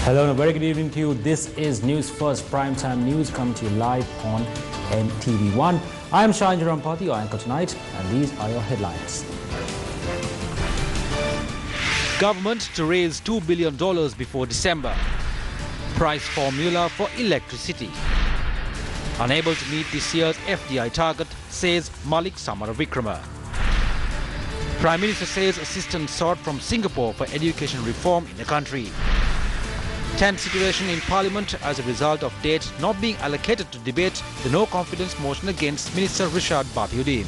Hello and a very good evening to you. This is News First Primetime News coming to you live on NTV1. I am Shahan Rampati, your anchor tonight, and these are your headlines. Government to raise $2 billion before December. Price formula for electricity. Unable to meet this year's FDI target, says Malik Samaravikrama. Prime Minister says assistance sought from Singapore for education reform in the country. Tense situation in Parliament as a result of dates not being allocated to debate the no-confidence motion against Minister Rishad Bathiuddin.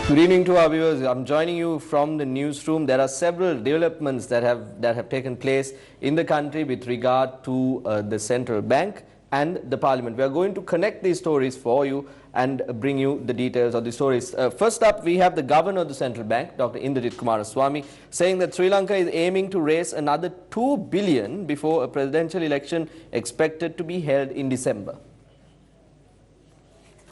Good evening to our viewers. I'm joining you from the newsroom. There are several developments that have taken place in the country with regard to the central bank and the Parliament. We are going to connect these stories for you and bring you the details of the stories. First up, we have the Governor of the Central Bank, Dr. Indrajit Kumaraswamy, saying that Sri Lanka is aiming to raise another $2 billion before a presidential election expected to be held in December.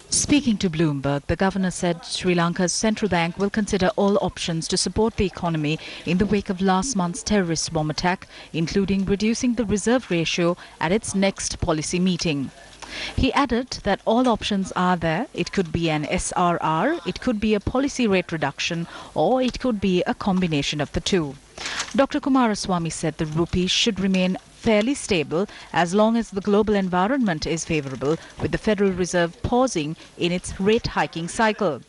Speaking to Bloomberg, the governor said Sri Lanka's central bank will consider all options to support the economy in the wake of last month's terrorist bomb attack, including reducing the reserve ratio at its next policy meeting. He added that all options are there. It could be an SRR, it could be a policy rate reduction, or it could be a combination of the two. Dr. Kumaraswamy said the rupee should remain fairly stable as long as the global environment is favourable, with the Federal Reserve pausing in its rate hiking cycle.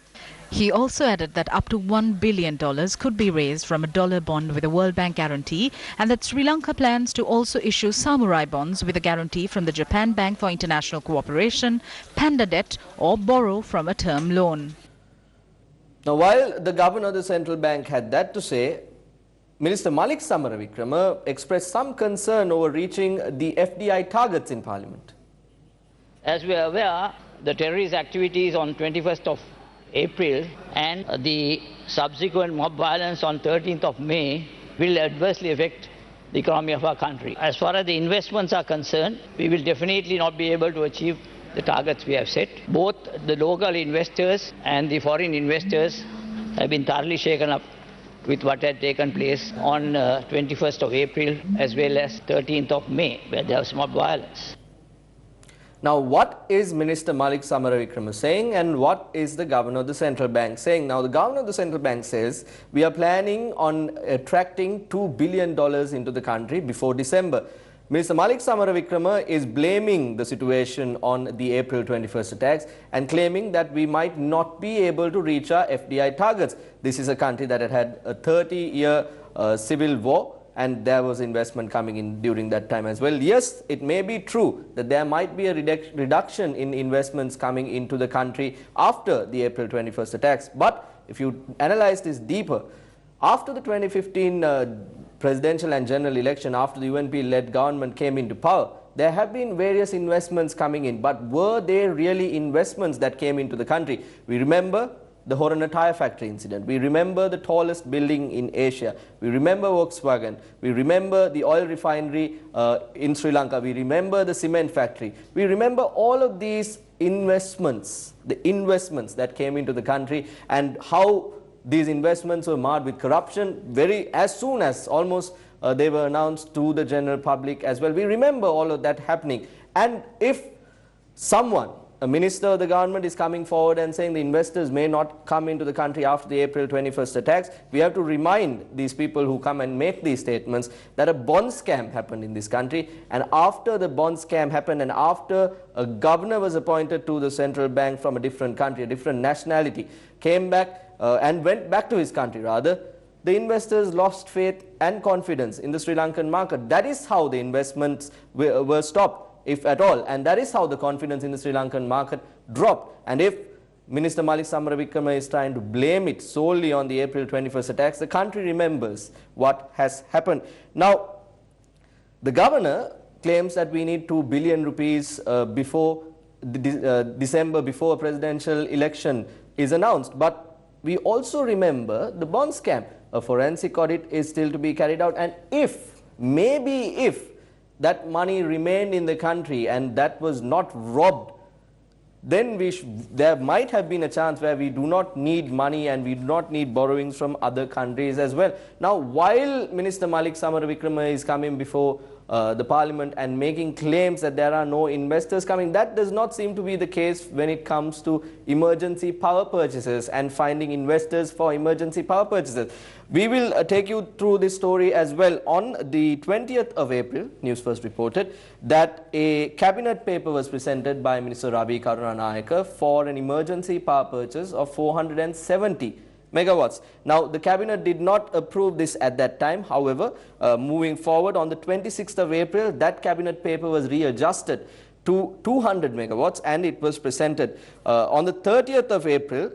He also added that up to $1 billion could be raised from a dollar bond with a World Bank guarantee, and that Sri Lanka plans to also issue samurai bonds with a guarantee from the Japan Bank for International Cooperation, Panda debt, or borrow from a term loan. Now, while the Governor of the Central Bank had that to say, Minister Malik Samaravikrama expressed some concern over reaching the FDI targets in Parliament. As we are aware, the terrorist activities on 21st of April and the subsequent mob violence on 13th of May will adversely affect the economy of our country. As far as the investments are concerned, we will definitely not be able to achieve the targets we have set. Both the local investors and the foreign investors have been thoroughly shaken up with what had taken place on 21st of April as well as 13th of May, where there was mob violence. Now, what is Minister Malik Samaravikrama saying, and what is the Governor of the Central Bank saying? Now, the Governor of the Central Bank says we are planning on attracting $2 billion into the country before December. Minister Malik Samaravikrama is blaming the situation on the April 21st attacks and claiming that we might not be able to reach our FDI targets. This is a country that had had a 30-year civil war, and there was investment coming in during that time as well. Yes, it may be true that there might be a reduction in investments coming into the country after the April 21st attacks. But if you analyze this deeper, after the 2015 presidential and general election, after the UNP-led government came into power, there have been various investments coming in. But were they really investments that came into the country? We remember the Horana tire factory incident. We remember the tallest building in Asia. We remember Volkswagen. We remember the oil refinery in Sri Lanka. We remember the cement factory. We remember all of these investments, the investments that came into the country, and how these investments were marred with corruption as soon as almost they were announced to the general public as well. We remember all of that happening. And if someone, a minister of the government, is coming forward and saying the investors may not come into the country after the April 21st attacks, we have to remind these people who come and make these statements that a bond scam happened in this country. And after the bond scam happened, and after a governor was appointed to the central bank from a different country, a different nationality, came back and went back to his country rather, the investors lost faith and confidence in the Sri Lankan market. That is how the investments were stopped, if at all, and that is how the confidence in the Sri Lankan market dropped. And if Minister Malik Samaravikrama is trying to blame it solely on the April 21st attacks, the country remembers what has happened. Now, the governor claims that we need 2 billion rupees before December, before a presidential election is announced. But we also remember the bond scam. A forensic audit is still to be carried out, and maybe if that money remained in the country and that was not robbed then there might have been a chance where we do not need money and we do not need borrowings from other countries as well. Now, while Minister Malik Samaravikrama is coming before the parliament and making claims that there are no investors coming, that does not seem to be the case when it comes to emergency power purchases and finding investors for emergency power purchases. We will take you through this story as well. On the 20th of April, Newsfirst reported that a cabinet paper was presented by Minister Ravi Karunanayake for an emergency power purchase of 470 megawatts. Now, the cabinet did not approve this at that time. However, moving forward on the 26th of April, that cabinet paper was readjusted to 200 megawatts and it was presented. On the 30th of April,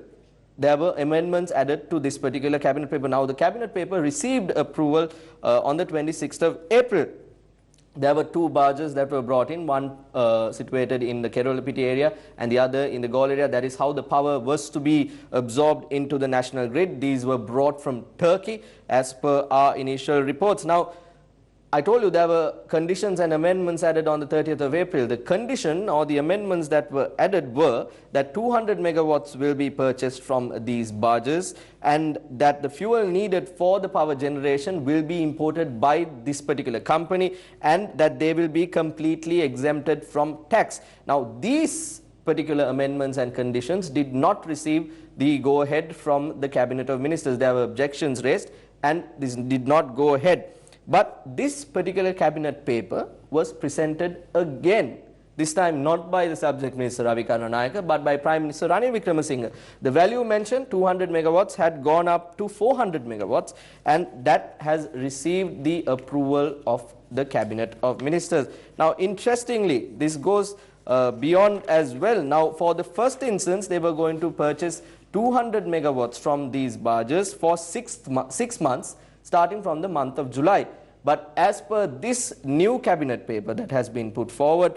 there were amendments added to this particular cabinet paper. Now, the cabinet paper received approval on the 26th of April. There were two barges that were brought in, one situated in the Kerolapiti area and the other in the Galle area. That is how the power was to be absorbed into the national grid. These were brought from Turkey as per our initial reports. Now, I told you there were conditions and amendments added on the 30th of April. The condition or the amendments that were added were that 200 megawatts will be purchased from these barges and that the fuel needed for the power generation will be imported by this particular company and that they will be completely exempted from tax. Now, these particular amendments and conditions did not receive the go-ahead from the Cabinet of Ministers. There were objections raised and this did not go ahead. But this particular cabinet paper was presented again, this time not by the subject minister Ravi Karunanayake but by Prime Minister Ranil Wickremesinghe. The value mentioned, 200 megawatts, had gone up to 400 megawatts and that has received the approval of the Cabinet of Ministers. Now, interestingly, this goes beyond as well. Now, for the first instance, they were going to purchase 200 megawatts from these barges for 6 months, starting from the month of July. But as per this new cabinet paper that has been put forward,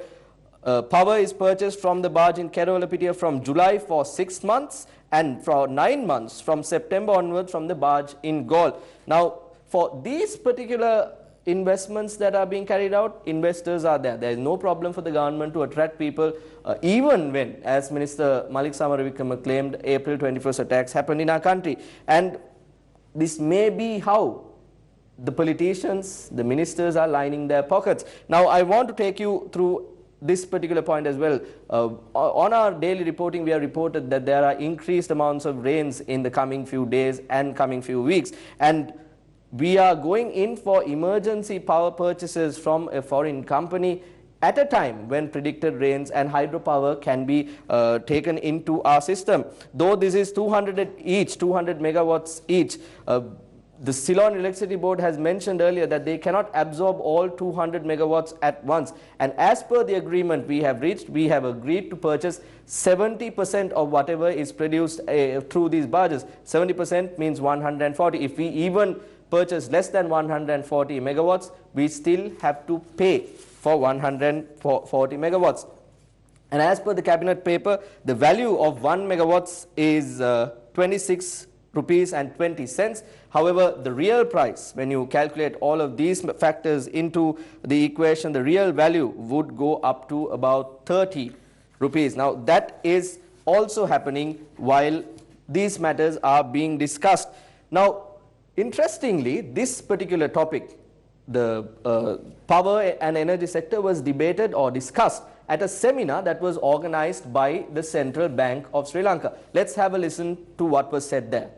power is purchased from the barge in Kerolapiti from July for 6 months and for 9 months from September onwards from the barge in Galle. Now, for these particular investments that are being carried out, investors are there. There is no problem for the government to attract people, even when, as Minister Malik Samaravikrama claimed, April 21st attacks happened in our country. And this may be how the politicians, the ministers are lining their pockets. Now, I want to take you through this particular point as well. On our daily reporting, we have reported that there are increased amounts of rains in the coming few days and coming few weeks. And we are going in for emergency power purchases from a foreign company at a time when predicted rains and hydropower can be taken into our system. Though this is 200 megawatts each, the Ceylon Electricity Board has mentioned earlier that they cannot absorb all 200 megawatts at once. And as per the agreement we have reached, we have agreed to purchase 70% of whatever is produced through these barges. 70% means 140. If we even purchase less than 140 megawatts, we still have to pay for 140 megawatts. And as per the cabinet paper, the value of 1 megawatts is 26 rupees and 20 cents. However, the real price, when you calculate all of these factors into the equation, the real value would go up to about 30 rupees. Now, that is also happening while these matters are being discussed. Now, interestingly, this particular topic, the power and energy sector, was debated or discussed at a seminar that was organized by the Central Bank of Sri Lanka. Let's have a listen to what was said there.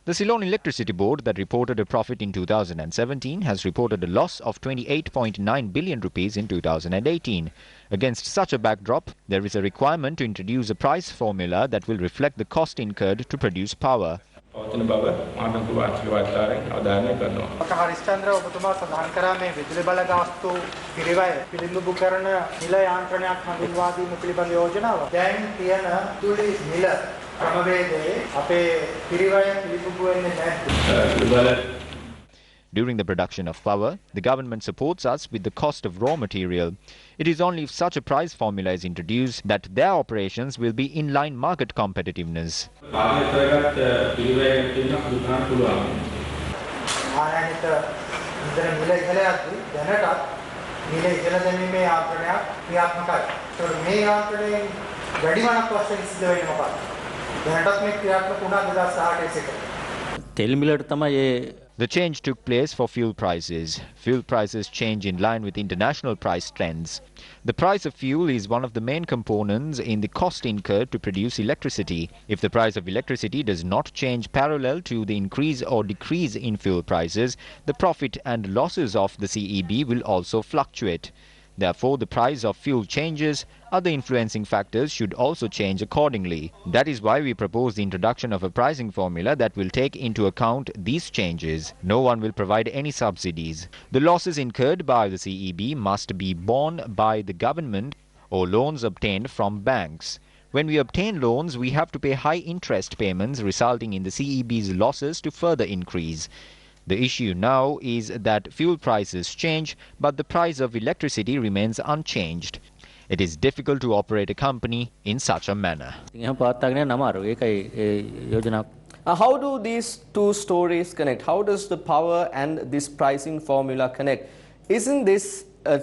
The Ceylon Electricity Board, that reported a profit in 2017, has reported a loss of 28.9 billion rupees in 2018. Against such a backdrop, there is a requirement to introduce a price formula that will reflect the cost incurred to produce power. During the production of power, the government supports us with the cost of raw material. It is only if such a price formula is introduced that their operations will be in line market competitiveness. මිල ඉහළ දැමීමේ යාන්ත්‍රණයක් ක්‍රියාත්මකයි. ඒතකොට මේ යාන්ත්‍රණයෙන් වැඩිමනක් වශයෙන් සිද්ධ වෙන්නේ මොකක්ද? දැනටත් මේ ක්‍රියාත්මක වුණා 2018 සිට. තෙල් මිලට තමයි ඒ The change took place for fuel prices. Fuel prices change in line with international price trends. The price of fuel is one of the main components in the cost incurred to produce electricity. If the price of electricity does not change parallel to the increase or decrease in fuel prices, the profit and losses of the CEB will also fluctuate. Therefore, the price of fuel changes, other influencing factors should also change accordingly. That is why we propose the introduction of a pricing formula that will take into account these changes. No one will provide any subsidies. The losses incurred by the CEB must be borne by the government or loans obtained from banks. When we obtain loans, we have to pay high interest payments, resulting in the CEB's losses to further increase. The issue now is that fuel prices change, but the price of electricity remains unchanged. It is difficult to operate a company in such a manner. How do these two stories connect? How does the power and this pricing formula connect? Isn't this a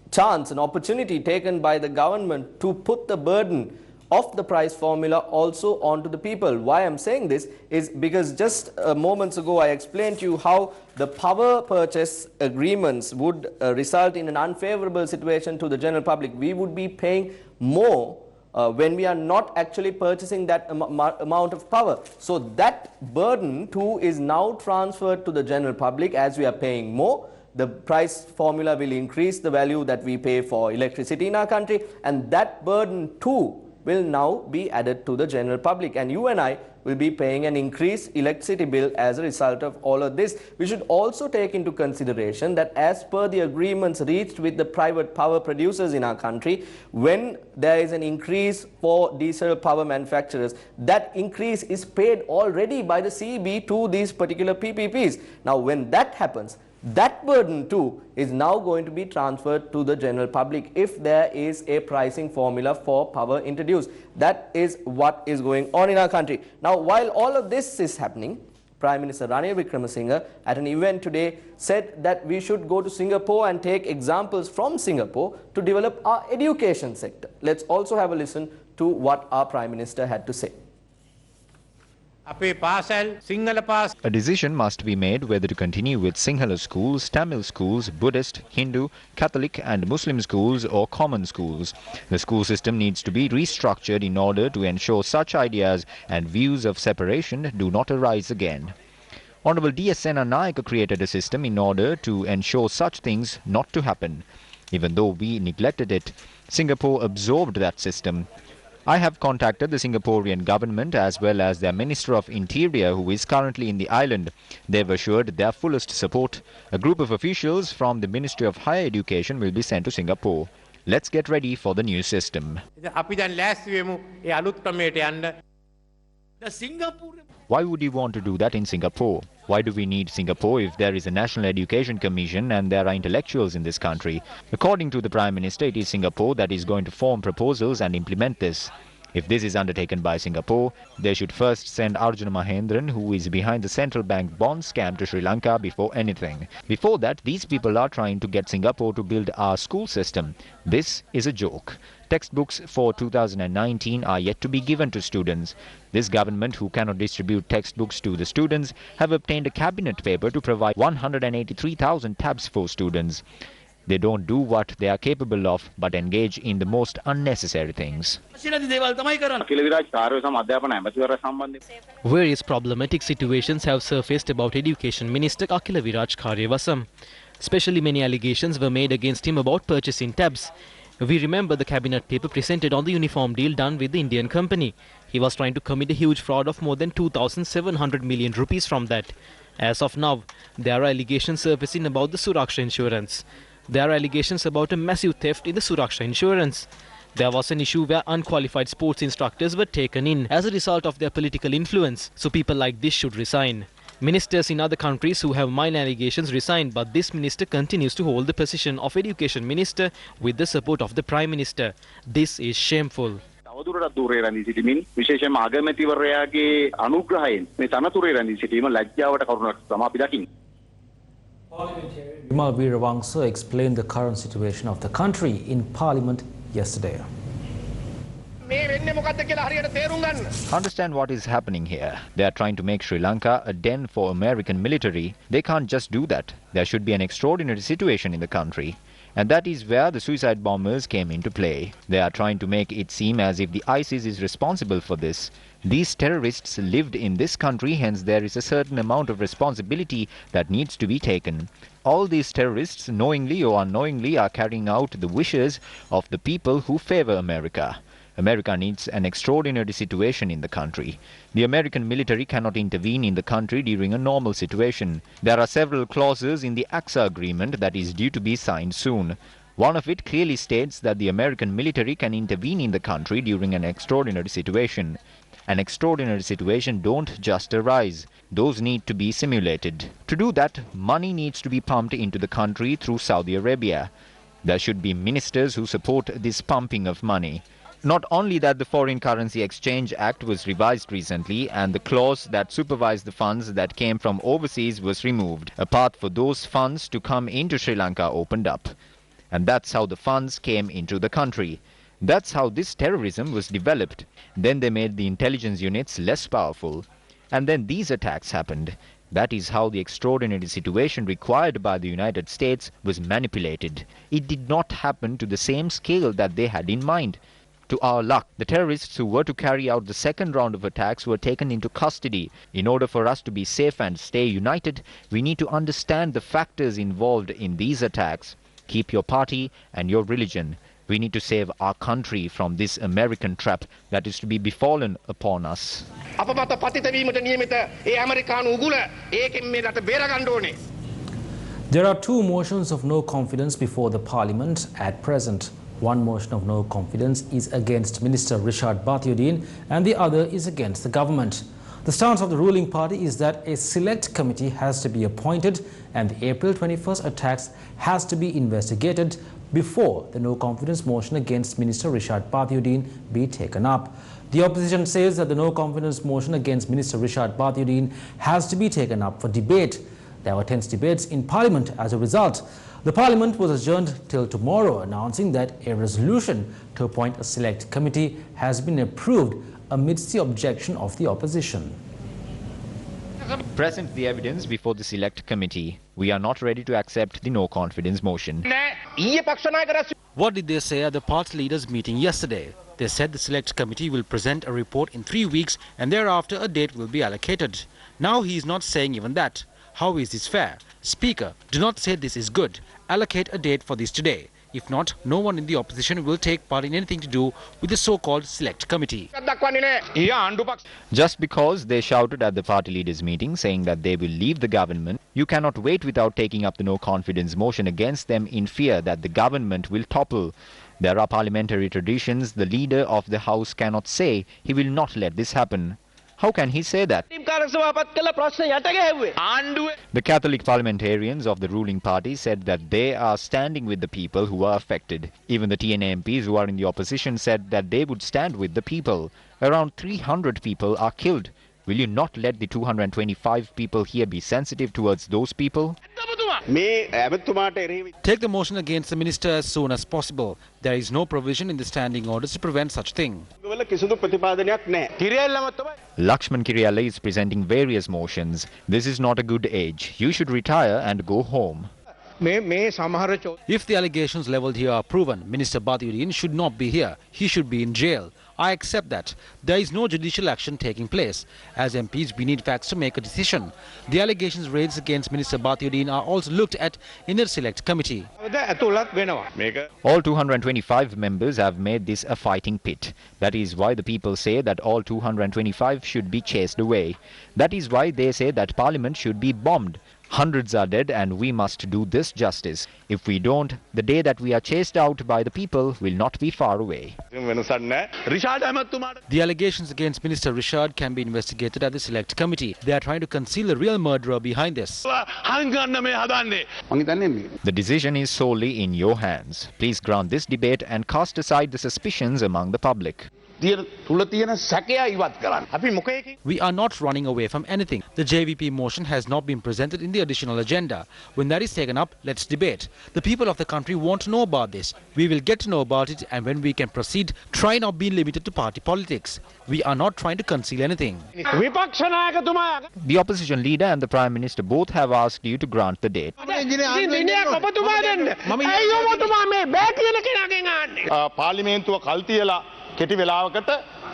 chance, an opportunity taken by the government to put the burden of the price formula also onto the people? Why I'm saying this is because just moments ago I explained to you how the power purchase agreements would result in an unfavorable situation to the general public. We would be paying more when we are not actually purchasing that amount of power. So that burden too is now transferred to the general public. As we are paying more, the price formula will increase the value that we pay for electricity in our country, and that burden too will now be added to the general public, and you and I will be paying an increased electricity bill as a result of all of this. We should also take into consideration that as per the agreements reached with the private power producers in our country, when there is an increase for diesel power manufacturers, that increase is paid already by the CEB to these particular PPPs. Now when that happens, that burden too is now going to be transferred to the general public if there is a pricing formula for power introduced. That is what is going on in our country. Now, while all of this is happening, Prime Minister Ranil Wickremesinghe at an event today said that we should go to Singapore and take examples from Singapore to develop our education sector. Let's also have a listen to what our Prime Minister had to say. A decision must be made whether to continue with Sinhala schools, Tamil schools, Buddhist, Hindu, Catholic and Muslim schools or common schools. The school system needs to be restructured in order to ensure such ideas and views of separation do not arise again. Honorable D.S. Senanayake created a system in order to ensure such things not to happen. Even though we neglected it, Singapore absorbed that system. I have contacted the Singaporean government as well as their Minister of Interior, who is currently in the island. They've assured their fullest support. A group of officials from the Ministry of Higher Education will be sent to Singapore. Let's get ready for the new system. Why would you want to do that in Singapore? Why do we need Singapore if there is a National Education Commission and there are intellectuals in this country? According to the Prime Minister, it is Singapore that is going to form proposals and implement this. If this is undertaken by Singapore, they should first send Arjuna Mahendran, who is behind the central bank bond scam, to Sri Lanka before anything. Before that, these people are trying to get Singapore to build our school system. This is a joke. Textbooks for 2019 are yet to be given to students. This government, who cannot distribute textbooks to the students, have obtained a cabinet paper to provide 183,000 tabs for students. They don't do what they are capable of, but engage in the most unnecessary things. Various problematic situations have surfaced about Education Minister Akila Viraj Karyavasam. Especially many allegations were made against him about purchasing tabs. We remember the cabinet paper presented on the uniform deal done with the Indian company. He was trying to commit a huge fraud of more than 2,700 million rupees from that. As of now, there are allegations surfacing about the Suraksha insurance. There are allegations about a massive theft in the Suraksha insurance. There was an issue where unqualified sports instructors were taken in as a result of their political influence. So people like this should resign. Ministers in other countries who have minor allegations resign, but this minister continues to hold the position of Education Minister with the support of the Prime Minister. This is shameful. Vimal Veerawangsa explained the current situation of the country in Parliament yesterday. Understand what is happening here. They are trying to make Sri Lanka a den for American military. They can't just do that. There should be an extraordinary situation in the country. And that is where the suicide bombers came into play. They are trying to make it seem as if the ISIS is responsible for this. These terrorists lived in this country, hence there is a certain amount of responsibility that needs to be taken. All these terrorists, knowingly or unknowingly, are carrying out the wishes of the people who favor America. America needs an extraordinary situation in the country. The American military cannot intervene in the country during a normal situation. There are several clauses in the AXA agreement that is due to be signed soon. One of it clearly states that the American military can intervene in the country during an extraordinary situation. An extraordinary situation don't just arise. Those need to be simulated. To do that, money needs to be pumped into the country through Saudi Arabia. There should be ministers who support this pumping of money. Not only that, the Foreign Currency Exchange Act was revised recently and the clause that supervised the funds that came from overseas was removed. A path for those funds to come into Sri Lanka opened up. And that's how the funds came into the country. That's how this terrorism was developed. Then they made the intelligence units less powerful. And then these attacks happened. That is how the extraordinary situation required by the United States was manipulated. It did not happen to the same scale that they had in mind. To our luck, the terrorists who were to carry out the second round of attacks were taken into custody. In order for us to be safe and stay united, we need to understand the factors involved in these attacks. Keep your party and your religion. We need to save our country from this American trap that is to be befallen upon us. There are two motions of no confidence before the Parliament at present. One motion of no confidence is against Minister Rishad Bathiuddin and the other is against the government. The stance of the ruling party is that a select committee has to be appointed and the April 21st attacks has to be investigated before the no confidence motion against Minister Rishad Bathiuddin be taken up. The opposition says that the no confidence motion against Minister Rishad Bathiuddin has to be taken up for debate. There were tense debates in Parliament as a result. The Parliament was adjourned till tomorrow, announcing that a resolution to appoint a select committee has been approved amidst the objection of the opposition. Present the evidence before the select committee. We are not ready to accept the no confidence motion. What did they say at the party leaders' meeting yesterday? They said the select committee will present a report in 3 weeks and thereafter a date will be allocated. Now he is not saying even that. How is this fair? Speaker, do not say this is good. Allocate a date for this today. If not, no one in the opposition will take part in anything to do with the so-called select committee. Just because they shouted at the party leaders' meeting saying that they will leave the government, you cannot wait without taking up the no confidence motion against them in fear that the government will topple. There are parliamentary traditions. The leader of the house cannot say he will not let this happen. How can he say that? The Catholic parliamentarians of the ruling party said that they are standing with the people who are affected. Even the TNA MPs who are in the opposition said that they would stand with the people. Around 300 people are killed. Will you not let the 225 people here be sensitive towards those people? Take the motion against the minister as soon as possible. There is no provision in the standing orders to prevent such thing. Lakshman Kiriyala is presenting various motions. This is not a good age. You should retire and go home. If the allegations levelled here are proven, Minister Bathiuddin should not be here. He should be in jail. I accept that. There is no judicial action taking place. As MPs, we need facts to make a decision. The allegations raised against Minister Bathiuddin are also looked at in the select committee. All 225 members have made this a fighting pit. That is why the people say that all 225 should be chased away. That is why they say that Parliament should be bombed. Hundreds are dead and we must do this justice. If we don't, the day that we are chased out by the people will not be far away. The allegations against Minister Rishad can be investigated at the select committee. They are trying to conceal the real murderer behind this. The decision is solely in your hands. Please grant this debate and cast aside the suspicions among the public. We are not running away from anything. The JVP motion has not been presented in the additional agenda. When that is taken up, let's debate. The people of the country want to know about this. We will get to know about it, and when we can proceed, try not being limited to party politics. We are not trying to conceal anything. The opposition leader and the Prime Minister both have asked you to grant the date. කෙටි වෙලාවකට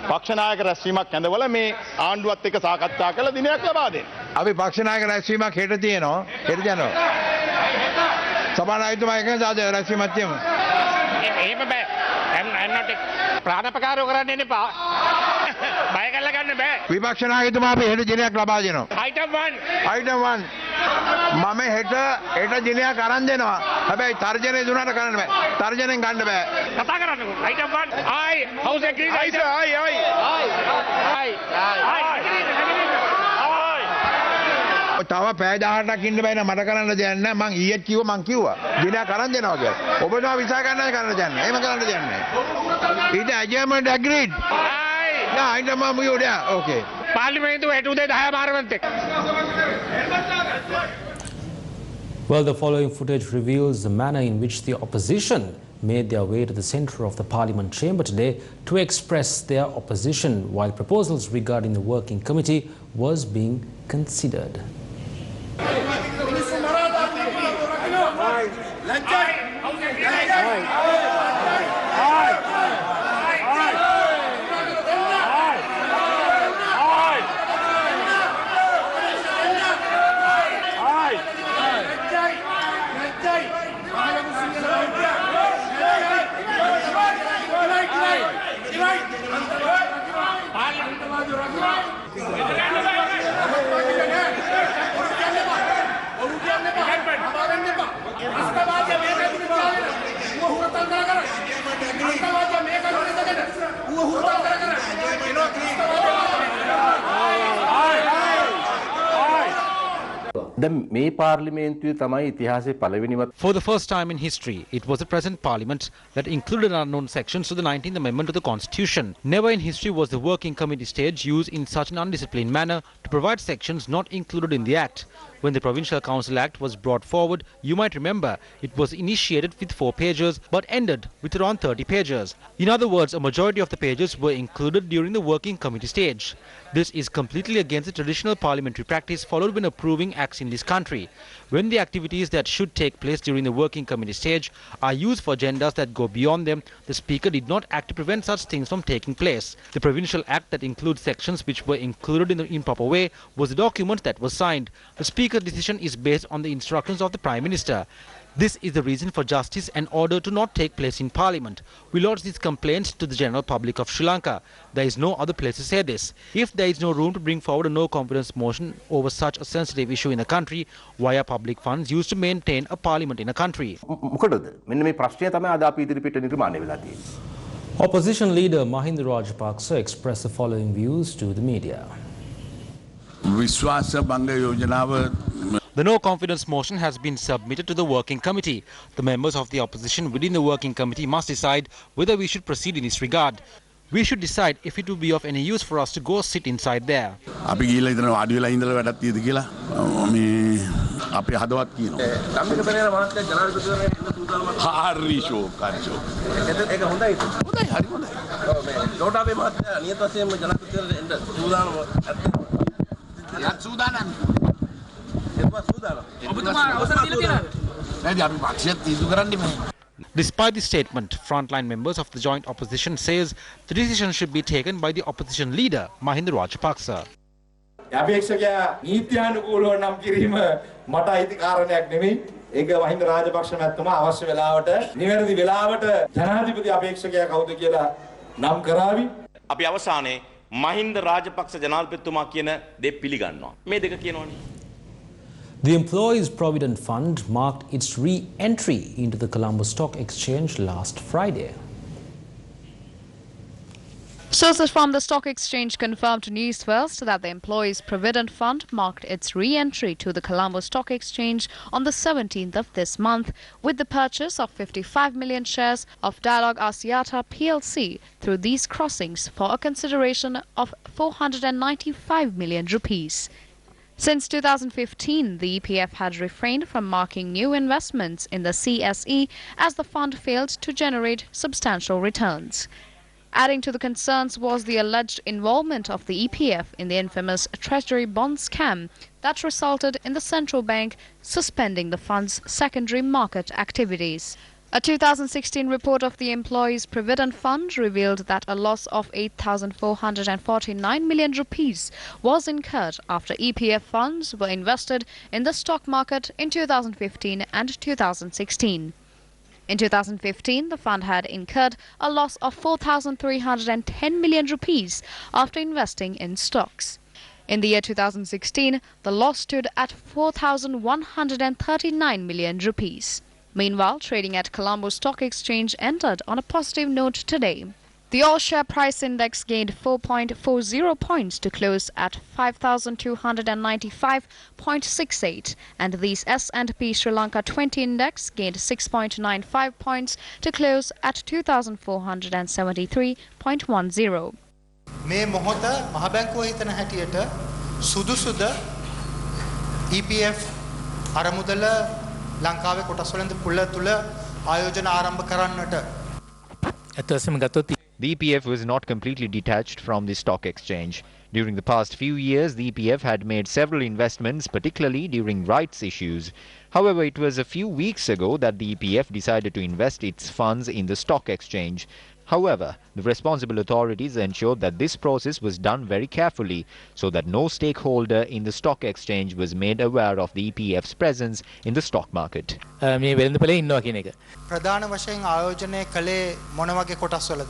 පක්ෂ නායක රැස්වීමක් ඇඳවල මේ ආණ්ඩුවත් එක්ක සාකච්ඡා කළ දිනයක් ලබා දෙන්න. අපි පක්ෂ නායක රැස්වීමක් හෙට තියෙනවා. හෙට යනවා. සභානායකතුමා එකඟද රැස්වීමක් තියමු. එහෙම බෑ. I'm not ප්‍රාණපකාරය කරන්න එන්න එපා. බය කරලා ගන්න බෑ. විපක්ෂ නායකතුමා අපි හෙට දිනයක් ලබා දෙනවා. Item 1. මම හෙට දිනයක් අරන් දෙනවා. හැබැයි තර්ජනය දුන්නාට කරන්න බෑ. තර්ජනෙන් ගන්න බෑ. කතා කරන්නකෝ. Item 1. House agreed. තව පැය 18ක් ඉන්න බෑ නේද මට කරන්න දෙයක් නැහැ මං ඊයේත් කිව්වා මං කිව්වා දිනයක් අරන් දෙනවා කියලා ඔබතුමා විසා ගන්නයි කරන්න දෙන්නේ එහෙම කරන්න දෙයක් නැහැ ඊට adjournment agreed yeah item one yeah okay පාර්ලිමේන්තුව හෙට උදේ 10 මාරවන්ට Well, the following footage reveals the manner in which the opposition made their way to the centre of the Parliament chamber today to express their opposition while proposals regarding the working committee was being considered. For the first time in history, it was the present Parliament that included unknown sections to the 19th Amendment to the Constitution. Never in history was the working committee stage used in such an undisciplined manner to provide sections not included in the Act. When the Provincial Council Act was brought forward, you might remember it was initiated with 4 pages but ended with around 30 pages. In other words, a majority of the pages were included during the working committee stage. This is completely against the traditional parliamentary practice followed when approving acts in this country. When the activities that should take place during the working committee stage are used for agendas that go beyond them, the Speaker did not act to prevent such things from taking place. The Provincial Act that includes sections which were included in the improper way was the document that was signed. The Speaker's decision is based on the instructions of the Prime Minister. This is the reason for justice and order to not take place in Parliament. We lodge these complaints to the general public of Sri Lanka. There is no other place to say this. If there is no room to bring forward a no-confidence motion over such a sensitive issue in the country, why are public funds used to maintain a parliament in a country? Opposition leader Mahinda Rajapaksa expressed the following views to the media. The no-confidence motion has been submitted to the working committee. The members of the opposition within the working committee must decide whether we should proceed in this regard. We should decide if it would be of any use for us to go sit inside there. Despite the statement, frontline members of the joint opposition says the decision should be taken by the opposition leader, Mahinda Rajapaksa. ඒක මහින්ද රාජපක්ෂ මැතිතුමා අවශ්‍ය වෙලාවට නිවැරදි වෙලාවට ජනාධිපති අපේක්ෂකයා කවුද කියලා නම් කරાવી. අපි අවසානයේ මහින්ද රාජපක්ෂ ජනාධිපතිතුමා කියන දේ පිළිගන්නවා. මේ දෙක කියනවනේ. The Employees Provident Fund marked its re-entry into the Colombo Stock Exchange last Friday. Sources from the stock exchange confirmed to Newsfirst that the Employees Provident Fund marked its re-entry to the Colombo Stock Exchange on the 17th of this month with the purchase of 55 million shares of Dialogue Asiata PLC through these crossings for a consideration of 495 million rupees. Since 2015, the EPF had refrained from marking new investments in the CSE as the fund failed to generate substantial returns. Adding to the concerns was the alleged involvement of the EPF in the infamous Treasury bond scam that resulted in the central bank suspending the fund's secondary market activities. A 2016 report of the Employees Provident Fund revealed that a loss of 8,449 million rupees was incurred after EPF funds were invested in the stock market in 2015 and 2016. In 2015, the fund had incurred a loss of 4,310 million rupees after investing in stocks. In the year 2016, the loss stood at 4,139 million rupees. Meanwhile, trading at Colombo Stock Exchange ended on a positive note today. The all-share price index gained 4.40 points to close at 5,295.68, and the S&P Sri Lanka 20 index gained 6.95 points to close at 2,473.10. මේ මොහොත මහ බැංකුව හිතන හැටියට සුදුසුද EPF අරමුදල ලංකාවේ කොටස් වලින් පුළ තුල ආයෝජන ආරම්භ කරන්නට ඇත්තටම ගත්තොත් the EPF was not completely detached from the stock exchange. During the past few years, the EPF had made several investments, particularly during rights issues. However, it was a few weeks ago that the EPF decided to invest its funds in the stock exchange. However, the responsible authorities ensured that this process was done very carefully so that no stakeholder in the stock exchange was made aware of the EPF's presence in the stock market. ප්‍රධාන වශයෙන් ආයෝජනය කළේ මොන වගේ කොටස් වලද?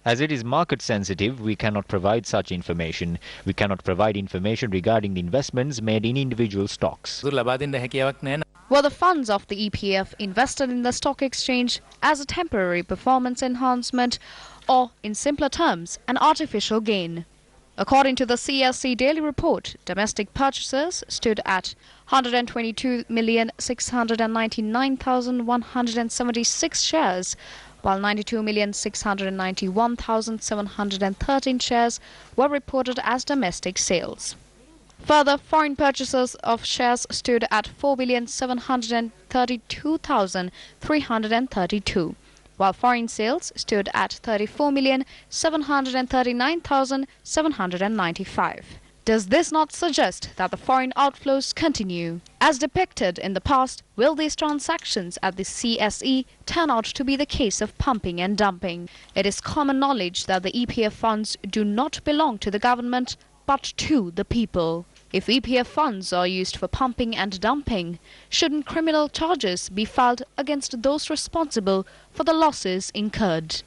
As it is market sensitive, we cannot provide such information. We cannot provide information regarding the investments made in individual stocks. Were the funds of the EPF invested in the stock exchange as a temporary performance enhancement or, in simpler terms, an artificial gain? According to the CSE daily report, domestic purchases stood at 122,699,176 shares, while 92,691,713 shares were reported as domestic sales. Further, foreign purchases of shares stood at 4,732,332, while foreign sales stood at 34,739,795. Does this not suggest that the foreign outflows continue? As depicted in the past, will these transactions at the CSE turn out to be the case of pumping and dumping? It is common knowledge that the EPF funds do not belong to the government, but to the people. If EPF funds are used for pumping and dumping, shouldn't criminal charges be filed against those responsible for the losses incurred?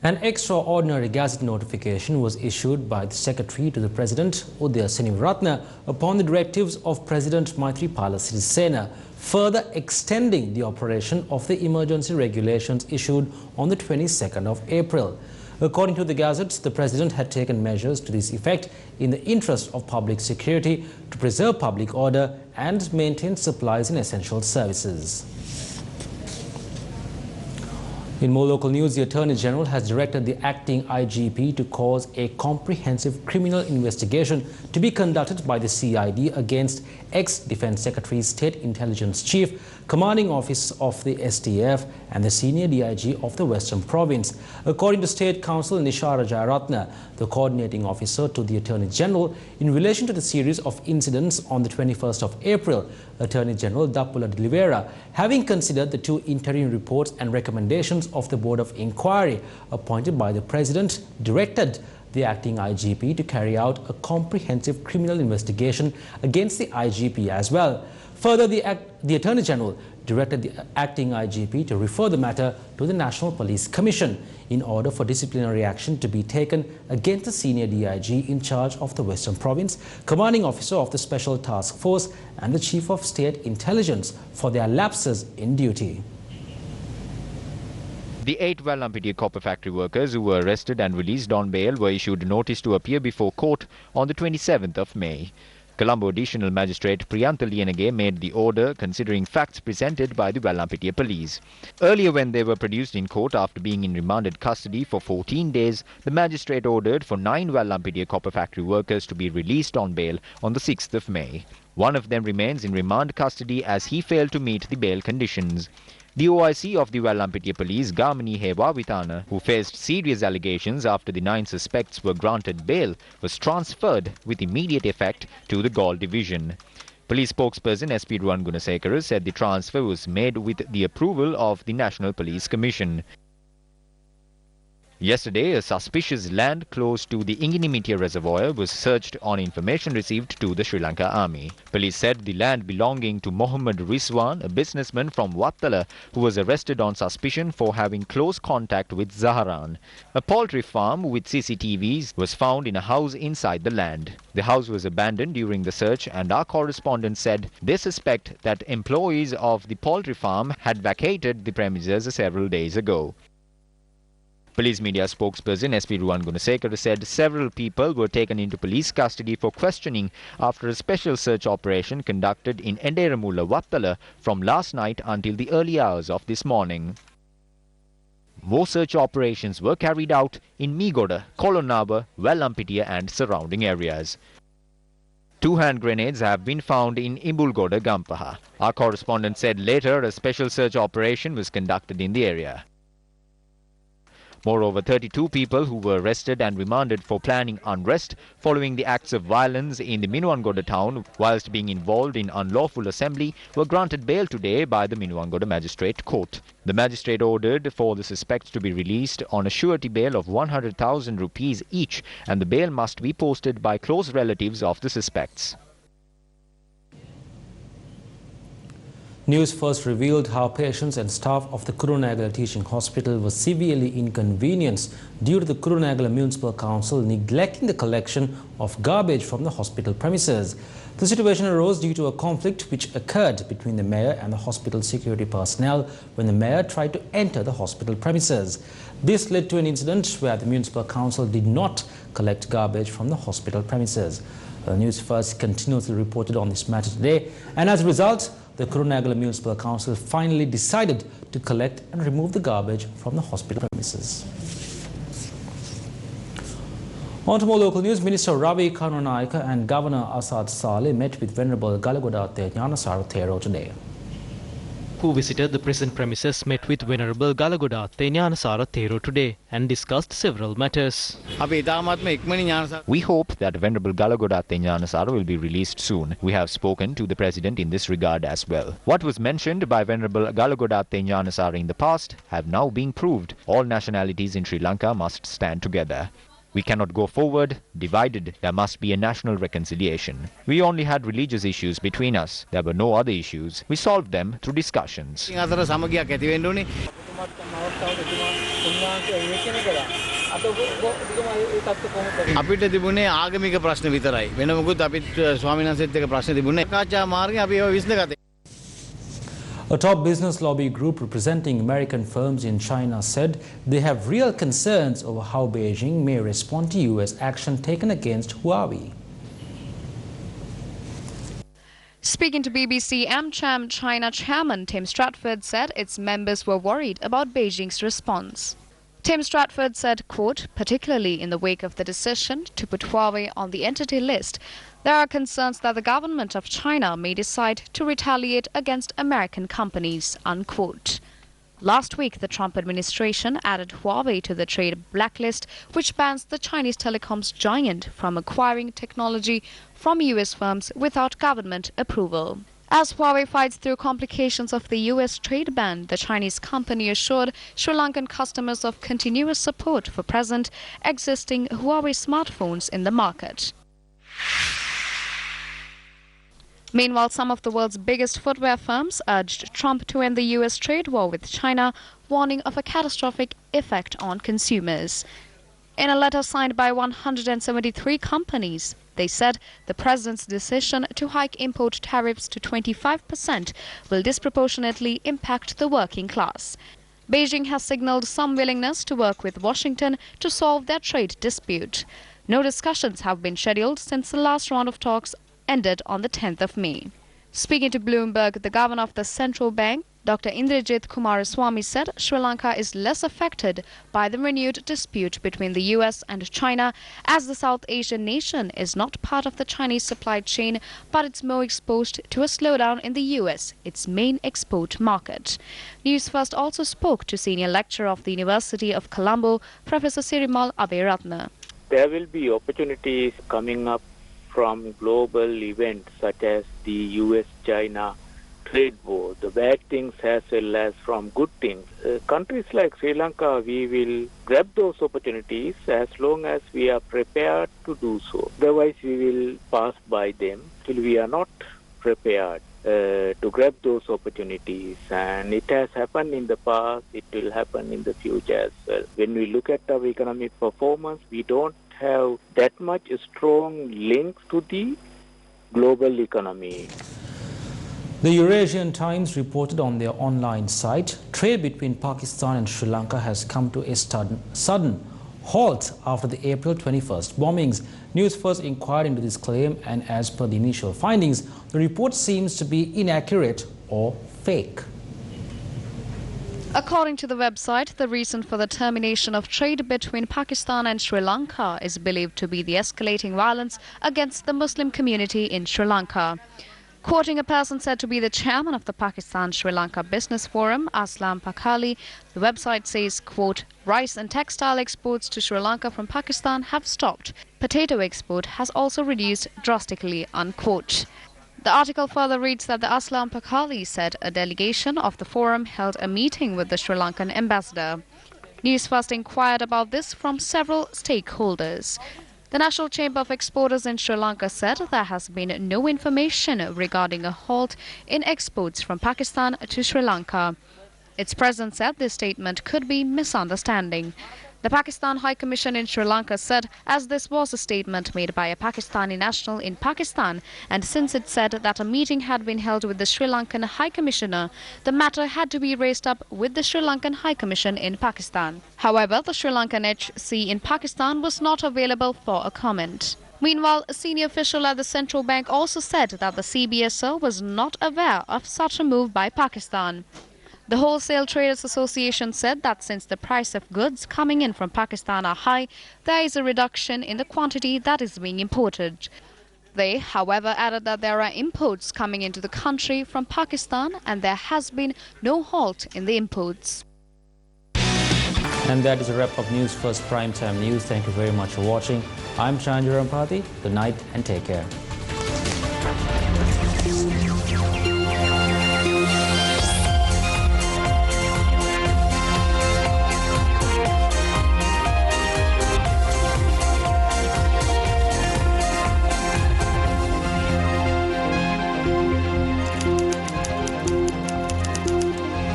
An extraordinary gazette notification was issued by the Secretary to the President, Udaya Senivaratne, upon the directives of President Maithripala Sirisena, further extending the operation of the emergency regulations issued on the 22nd of April. According to the gazettes, the President had taken measures to this effect in the interest of public security to preserve public order and maintain supplies in essential services. In more local news, the Attorney General has directed the acting IGP to cause a comprehensive criminal investigation to be conducted by the CID against ex-Defence Secretary, State Intelligence Chief, Commanding Officer of the STF and the Senior DIG of the Western Province. According to State Counsel Nishara Jayaratne, the coordinating officer to the Attorney General, in relation to the series of incidents on the 21st of April, Attorney General Dappula de Oliveira, having considered the two interim reports and recommendations of the Board of Inquiry appointed by the President, directed the acting IGP to carry out a comprehensive criminal investigation against the IGP as well. Further, the Attorney General directed the acting IGP to refer the matter to the National Police Commission in order for disciplinary action to be taken against the Senior DIG in charge of the Western Province, Commanding Officer of the Special Task Force and the Chief of State Intelligence for their lapses in duty. The 8 Vallampitiya copper factory workers who were arrested and released on bail were issued notice to appear before court on the 27th of May. Colombo Additional Magistrate Priyantha Liyanage made the order considering facts presented by the Vallampitiya police. Earlier, when they were produced in court after being in remanded custody for 14 days, the magistrate ordered for 9 Vallampitiya copper factory workers to be released on bail on the 6th of May. One of them remains in remand custody as he failed to meet the bail conditions. The OIC of the Vallampitiya police, Gamini Hewavithana, who faced serious allegations after the 9 suspects were granted bail, was transferred with immediate effect to the Galle division. Police spokesperson SP Ruwan Gunasekara said the transfer was made with the approval of the National Police Commission. Yesterday, a suspicious land close to the Inginimitya reservoir was searched on information received to the Sri Lanka Army. Police said the land belonging to Mohammed Rizwan, a businessman from Wattala, who was arrested on suspicion for having close contact with Zaharan. A poultry farm with CCTVs was found in a house inside the land. The house was abandoned during the search, and our correspondent said they suspect that employees of the poultry farm had vacated the premises several days ago. Police media spokesperson SP Ruwan Gunasekara said several people were taken into police custody for questioning after a special search operation conducted in Enderamula, Wattala from last night until the early hours of this morning. More search operations were carried out in Meegoda, Kolonnawa, Vallampitiya and surrounding areas. 2 hand grenades have been found in Imbulgoda, Gampaha. Our correspondent said later a special search operation was conducted in the area. Moreover, 32 people who were arrested and remanded for planning unrest following the acts of violence in the Minuwangoda town whilst being involved in unlawful assembly were granted bail today by the Minuwangoda Magistrate Court. The magistrate ordered for the suspects to be released on a surety bail of 100,000 rupees each, and the bail must be posted by close relatives of the suspects. News first revealed how patients and staff of the Kurunegala Teaching Hospital were severely inconvenienced due to the Kurunegala Municipal Council neglecting the collection of garbage from the hospital premises. The situation arose due to a conflict which occurred between the mayor and the hospital security personnel when the mayor tried to enter the hospital premises. This led to an incident where the Municipal Council did not collect garbage from the hospital premises. News First continuously reported on this matter today, and as a result, the Kurunegala Municipal Council finally decided to collect and remove the garbage from the hospital premises. On to more local news. Minister Ravi Karunanayake and Governor Asad Saleh met with Venerable Galagoda Gnanasara Thero today. Who visited the prison premises met with Venerable Galagoda Gnanasara Thero today and discussed several matters. We hope that Venerable Galagoda Gnanasara will be released soon. We have spoken to the President in this regard as well. What was mentioned by Venerable Galagoda Gnanasara in the past have now been proved. All nationalities in Sri Lanka must stand together. We cannot go forward divided. There must be a national reconciliation. We only had religious issues between us. There were no other issues. We solved them through discussions. අපිට තිබුණේ ආගමික ප්‍රශ්න විතරයි. වෙන මොකුත් අපිට ස්වාමීන් වහන්සේත් එක්ක ප්‍රශ්න තිබුණේ. සාකච්ඡා මාර්ගයෙන් අපි ඒවා විසඳගත්තා. A top business lobby group representing American firms in China said they have real concerns over how Beijing may respond to US action taken against Huawei. Speaking to BBC, AmCham China chairman Tim Stratford said its members were worried about Beijing's response. Tim Stratford said, quote, particularly in the wake of the decision to put Huawei on the entity list, there are concerns that the government of China may decide to retaliate against American companies, unquote. Last week, the Trump administration added Huawei to the trade blacklist, which bans the Chinese telecoms giant from acquiring technology from US firms without government approval. As Huawei fights through complications of the US trade ban, the Chinese company assured Sri Lankan customers of continuous support for present existing Huawei smartphones in the market. Meanwhile, some of the world's biggest footwear firms urged Trump to end the US trade war with China, warning of a catastrophic effect on consumers. In a letter signed by 173 companies, they said the president's decision to hike import tariffs to 25% will disproportionately impact the working class. Beijing has signaled some willingness to work with Washington to solve their trade dispute. No discussions have been scheduled since the last round of talks ended on the 10th of May. Speaking to Bloomberg, the governor of the central bank, Dr. Indrajit Kumaraswamy, said Sri Lanka is less affected by the renewed dispute between the US and China, as the South Asian nation is not part of the Chinese supply chain, but it's more exposed to a slowdown in the US, its main export market. Newsfirst also spoke to senior lecturer of the University of Colombo, Professor Sirimal Aberatna. There will be opportunities coming up from global events such as the US-China trade war, the bad things as well as from good things. Countries like Sri Lanka, we will grab those opportunities as long as we are prepared to do so. Otherwise, we will pass by them till we are not prepared to grab those opportunities. And it has happened in the past, it will happen in the future as well. When we look at our economic performance, we don't have that much strong links to the global economy. The Eurasian Times reported on their online site, trade between Pakistan and Sri Lanka has come to a sudden halt after the April 21st bombings. Newsfirst inquired into this claim, and as per the initial findings, the report seems to be inaccurate or fake. According to the website, the reason for the termination of trade between Pakistan and Sri Lanka is believed to be the escalating violence against the Muslim community in Sri Lanka. Quoting a person said to be the chairman of the Pakistan-Sri Lanka Business Forum, Aslam Pakhali, the website says, quote, rice and textile exports to Sri Lanka from Pakistan have stopped. Potato export has also reduced drastically, unquote. The article further reads that the Aslam Pakhali said a delegation of the forum held a meeting with the Sri Lankan ambassador. Newsfirst inquired about this from several stakeholders. The National Chamber of Exporters in Sri Lanka said there has been no information regarding a halt in exports from Pakistan to Sri Lanka. Its president said this statement could be misunderstanding. The Pakistan High Commission in Sri Lanka said as this was a statement made by a Pakistani national in Pakistan, and since it said that a meeting had been held with the Sri Lankan High Commissioner, the matter had to be raised up with the Sri Lankan High Commission in Pakistan. However, the Sri Lankan HC in Pakistan was not available for a comment. Meanwhile, a senior official at the central bank also said that the CBSO was not aware of such a move by Pakistan. The Wholesale Traders Association said that since the price of goods coming in from Pakistan are high, there is a reduction in the quantity that is being imported. They, however, added that there are imports coming into the country from Pakistan and there has been no halt in the imports. And that is a wrap of Newsfirst Primetime News. Thank you very much for watching. I'm Shanjarampati. Good night and take care.